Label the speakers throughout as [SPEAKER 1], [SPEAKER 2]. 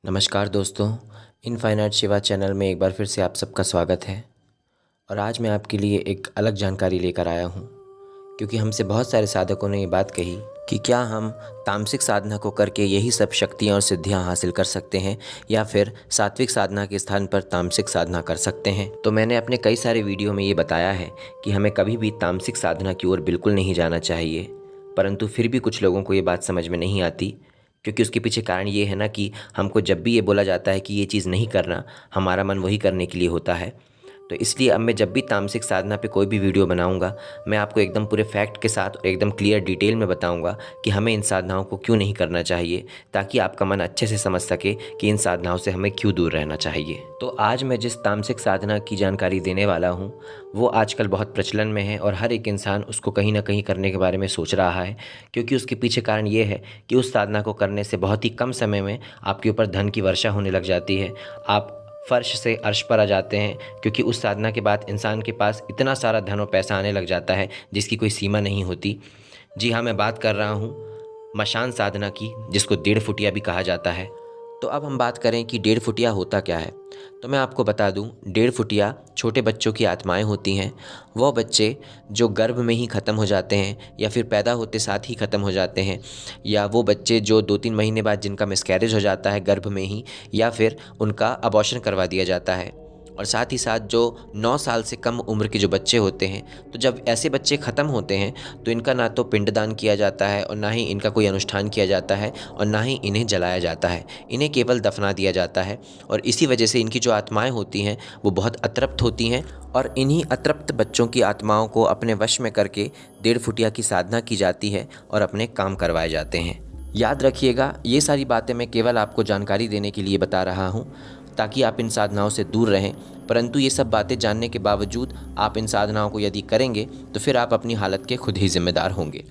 [SPEAKER 1] नमस्कार दोस्तों, infinite Shiva channel में एक बार फिर से आप सबका स्वागत है। और आज मैं आपके लिए एक अलग जानकारी लेकर आया हूँ, क्योंकि हमसे बहुत सारे साधकों ने ये बात कही कि क्या हम तामसिक साधना को करके यही सब शक्तियाँ और सिद्धियाँ हासिल कर सकते हैं या फिर सात्विक साधना के स्थान पर तामसिक साधना कर सकते हैं। तो मैंने अपने कई सारे वीडियो में ये बताया है कि हमें कभी भी तामसिक साधना की ओर बिल्कुल नहीं जाना चाहिए, परंतु फिर भी कुछ लोगों को ये बात समझ में नहीं आती, क्योंकि उसके पीछे कारण ये है ना कि हमको जब भी ये बोला जाता है कि ये चीज़ नहीं करना, हमारा मन वही करने के लिए होता है। तो इसलिए अब मैं जब भी तामसिक साधना पे कोई भी वीडियो बनाऊंगा, मैं आपको एकदम पूरे फैक्ट के साथ और एकदम क्लियर डिटेल में बताऊंगा कि हमें इन साधनाओं को क्यों नहीं करना चाहिए, ताकि आपका मन अच्छे से समझ सके कि इन साधनाओं से हमें क्यों दूर रहना चाहिए। तो आज मैं जिस तामसिक साधना की जानकारी देने वाला हूँ वो आजकल बहुत प्रचलन में है और हर एक इंसान उसको कहीं ना कहीं करने के बारे में सोच रहा है, क्योंकि उसके पीछे कारण ये है कि उस साधना को करने से बहुत ही कम समय में आपके ऊपर धन की वर्षा होने लग जाती है। आप फर्श से अर्श पर आ जाते हैं, क्योंकि उस साधना के बाद इंसान के पास इतना सारा धन और पैसा आने लग जाता है जिसकी कोई सीमा नहीं होती। जी हाँ, मैं बात कर रहा हूँ मशान साधना की, जिसको 1.5 फुटिया भी कहा जाता है। तो अब हम बात करें कि 1.5 फुटिया होता क्या है, तो मैं आपको बता दूं, 1.5 फुटिया छोटे बच्चों की आत्माएं होती हैं। वो बच्चे जो गर्भ में ही ख़त्म हो जाते हैं या फिर पैदा होते साथ ही ख़त्म हो जाते हैं, या वो बच्चे जो 2-3 महीने बाद जिनका मिसकैरेज हो जाता है गर्भ में ही, या फिर उनका अबॉर्शन करवा दिया जाता है। और साथ ही साथ जो 9 साल से कम उम्र के जो बच्चे होते हैं, तो जब ऐसे बच्चे ख़त्म होते हैं तो इनका ना तो पिंडदान किया जाता है और ना ही इनका कोई अनुष्ठान किया जाता है और ना ही इन्हें जलाया जाता है, इन्हें केवल दफना दिया जाता है। और इसी वजह से इनकी जो आत्माएं होती हैं वो बहुत अतृप्त होती हैं, और इन्हीं अतृप्त बच्चों की आत्माओं को अपने वश में करके 1.5 फुटिया की साधना की जाती है और अपने काम करवाए जाते हैं। याद रखिएगा, ये सारी बातें मैं केवल आपको जानकारी देने के लिए बता रहा हूँ, ताकि आप इन साधनाओं से दूर रहें। परंतु ये सब बातें जानने के बावजूद आप इन साधनाओं को यदि करेंगे तो फिर आप अपनी हालत के खुद ही जिम्मेदार होंगे।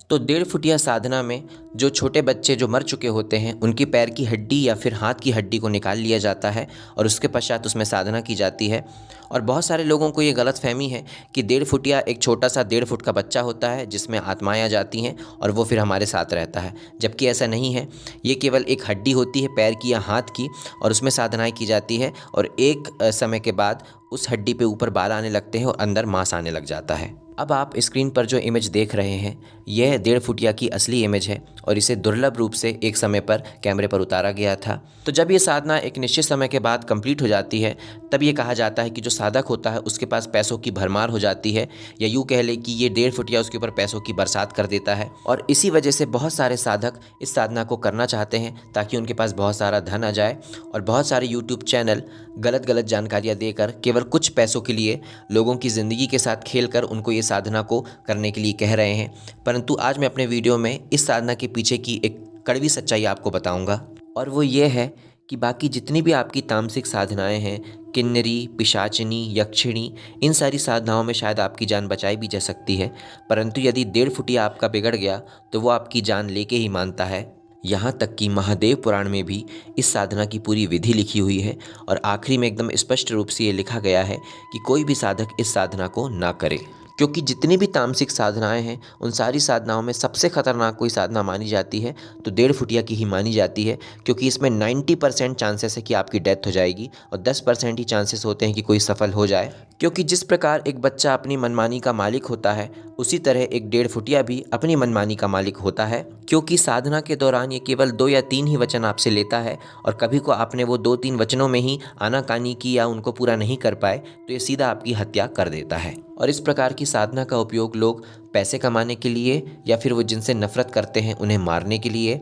[SPEAKER 1] तो 1.5 फुटिया साधना में जो छोटे बच्चे जो मर चुके होते हैं उनकी पैर की हड्डी या फिर हाथ की हड्डी को निकाल लिया जाता है और उसके पश्चात उसमें साधना की जाती है। और बहुत सारे लोगों को ये गलतफहमी है कि 1.5 फुटिया एक छोटा सा 1.5 फुट का बच्चा होता है जिसमें आत्माएं आ जाती हैं और वो फिर हमारे साथ रहता है, जबकि ऐसा नहीं है। ये केवल एक हड्डी होती है पैर की या हाथ की, और उसमें साधनाएँ की जाती है, और एक समय के बाद उस हड्डी पे ऊपर बाल आने लगते हैं और अंदर मांस आने लग जाता है। अब आप स्क्रीन पर जो इमेज देख रहे हैं यह 1.5 फुटिया की असली इमेज है, और इसे दुर्लभ रूप से एक समय पर कैमरे पर उतारा गया था। तो जब ये साधना एक निश्चित समय के बाद कंप्लीट हो जाती है, तब ये कहा जाता है कि जो साधक होता है उसके पास पैसों की भरमार हो जाती है, या यूँ कह ले कि ये 1.5 फुटिया उसके ऊपर पैसों की बरसात कर देता है। और इसी वजह से बहुत सारे साधक इस साधना को करना चाहते हैं ताकि उनके पास बहुत सारा धन आ जाए, और बहुत सारे यूट्यूब चैनल गलत जानकारियाँ देकर केवल कुछ पैसों के लिए लोगों की ज़िंदगी के साथ खेलकर उनको ये साधना को करने के लिए कह रहे हैं। परंतु आज मैं अपने वीडियो में इस साधना के पीछे की एक कड़वी सच्चाई आपको बताऊंगा, और वो ये है कि बाकी जितनी भी आपकी तामसिक साधनाएं हैं, किन्नरी, पिशाचिनी, यक्षिणी, इन सारी साधनाओं में शायद आपकी जान बचाई भी जा सकती है, परंतु यदि 1.5 फुटिया आपका बिगड़ गया तो वो आपकी जान लेके ही मानता है। यहाँ तक कि महादेव पुराण में भी इस साधना की पूरी विधि लिखी हुई है, और आखिरी में एकदम स्पष्ट रूप से ये लिखा गया है कि कोई भी साधक इस साधना को ना करे। क्योंकि जितनी भी तामसिक साधनाएं हैं उन सारी साधनाओं में सबसे खतरनाक कोई साधना मानी जाती है तो 1.5 फुटिया की ही मानी जाती है, क्योंकि इसमें 90% चांसेस है कि आपकी डेथ हो जाएगी और 10% ही चांसेस होते हैं कि कोई सफल हो जाए। क्योंकि जिस प्रकार एक बच्चा अपनी मनमानी का मालिक होता है, उसी तरह एक 1.5 फुटिया भी अपनी मनमानी का मालिक होता है। क्योंकि साधना के दौरान ये केवल 2 या 3 ही वचन आपसे लेता है, और कभी को आपने वो 2-3 वचनों में ही आनाकानी की या उनको पूरा नहीं कर पाए तो ये सीधा आपकी हत्या कर देता है। और इस प्रकार की साधना का उपयोग लोग पैसे कमाने के लिए, या फिर वो जिनसे नफ़रत करते हैं उन्हें मारने के लिए,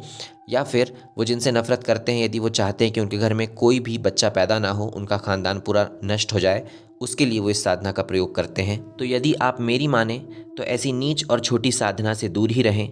[SPEAKER 1] या फिर वो जिनसे नफ़रत करते हैं यदि वो चाहते हैं कि उनके घर में कोई भी बच्चा पैदा ना हो, उनका ख़ानदान पूरा नष्ट हो जाए, उसके लिए वो इस साधना का प्रयोग करते हैं। तो यदि आप मेरी माने तो ऐसी नीच और छोटी साधना से दूर ही रहें।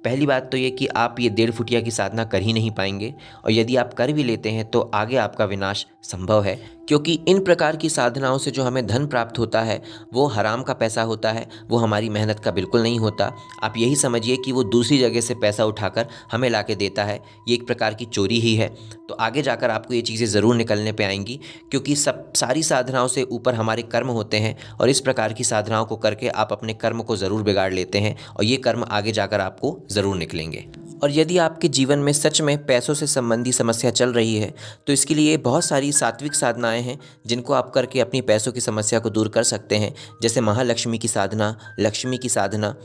[SPEAKER 1] पहली बात तो ये कि आप ये 1.5 फुटिया की साधना कर ही नहीं पाएंगे, और यदि आप कर भी लेते हैं तो आगे आपका विनाश संभव है, क्योंकि इन प्रकार की साधनाओं से जो हमें धन प्राप्त होता है वो हराम का पैसा होता है, वो हमारी मेहनत का बिल्कुल नहीं होता। आप यही समझिए कि वो दूसरी जगह से पैसा उठाकर हमें ला के देता है, ये एक प्रकार की चोरी ही है। तो आगे जाकर आपको ये चीज़ें ज़रूर निकलने पे आएंगी, क्योंकि सारी साधनाओं से ऊपर हमारे कर्म होते हैं, और इस प्रकार की साधनाओं को करके आप अपने कर्म को ज़रूर बिगाड़ लेते हैं, और ये कर्म आगे जाकर आपको ज़रूर निकलेंगे। और यदि आपके जीवन में सच में पैसों से संबंधी समस्या चल रही है तो इसके लिए बहुत सारी सात्विक साधनाएं हैं जिनको आप करके अपनी पैसों की समस्या को दूर कर सकते हैं, जैसे महालक्ष्मी की साधना, लक्ष्मी की साधना,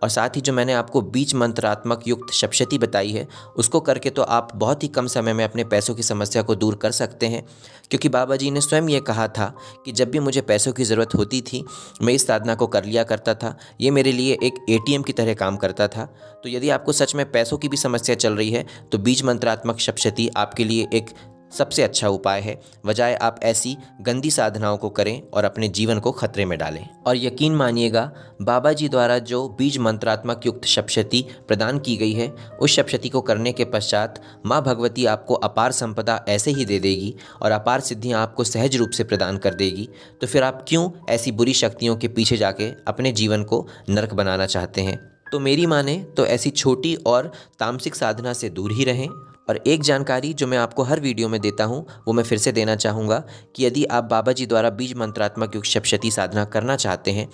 [SPEAKER 1] और साथ ही जो मैंने आपको बीज मंत्रात्मक युक्त सप्तशती बताई है उसको करके तो आप बहुत ही कम समय में अपने पैसों की समस्या को दूर कर सकते हैं। क्योंकि बाबा जी ने स्वयं ये कहा था कि जब भी मुझे पैसों की ज़रूरत होती थी मैं इस साधना को कर लिया करता था, ये मेरे लिए एक ATM की तरह काम करता था। तो यदि आपको सच में पैसों की भी समस्या चल रही है तो बीज मंत्रात्मक सप्तशती आपके लिए एक सबसे अच्छा उपाय है, बजाय आप ऐसी गंदी साधनाओं को करें और अपने जीवन को खतरे में डालें। और यकीन मानिएगा, बाबा जी द्वारा जो बीज मंत्रात्मक युक्त सप्तशती प्रदान की गई है उस सप्तशती को करने के पश्चात माँ भगवती आपको अपार संपदा ऐसे ही दे देगी और अपार सिद्धियाँ आपको सहज रूप से प्रदान कर देगी। तो फिर आप क्यों ऐसी बुरी शक्तियों के पीछे जाके अपने जीवन को नरक बनाना चाहते हैं। तो मेरी माने तो ऐसी छोटी और तामसिक साधना से दूर ही रहें। और एक जानकारी जो मैं आपको हर वीडियो में देता हूँ वो मैं फिर से देना चाहूँगा कि यदि आप बाबा जी द्वारा बीज मंत्रात्मक युक्त सप्तशती साधना करना चाहते हैं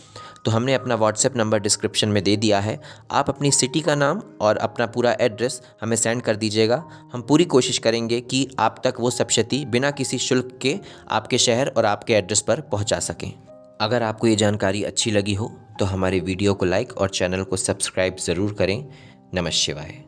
[SPEAKER 1] तो हमने अपना WhatsApp नंबर डिस्क्रिप्शन में दे दिया है। आप अपनी सिटी का नाम और अपना पूरा एड्रेस हमें सेंड कर दीजिएगा। हम पूरी कोशिश करेंगे कि आप तक वो सप्तशती बिना किसी शुल्क के आपके शहर और आपके एड्रेस पर पहुँचा सकें। अगर आपको ये जानकारी अच्छी लगी हो तो हमारे वीडियो को लाइक और चैनल को सब्सक्राइब ज़रूर करें। नमः शिवाय।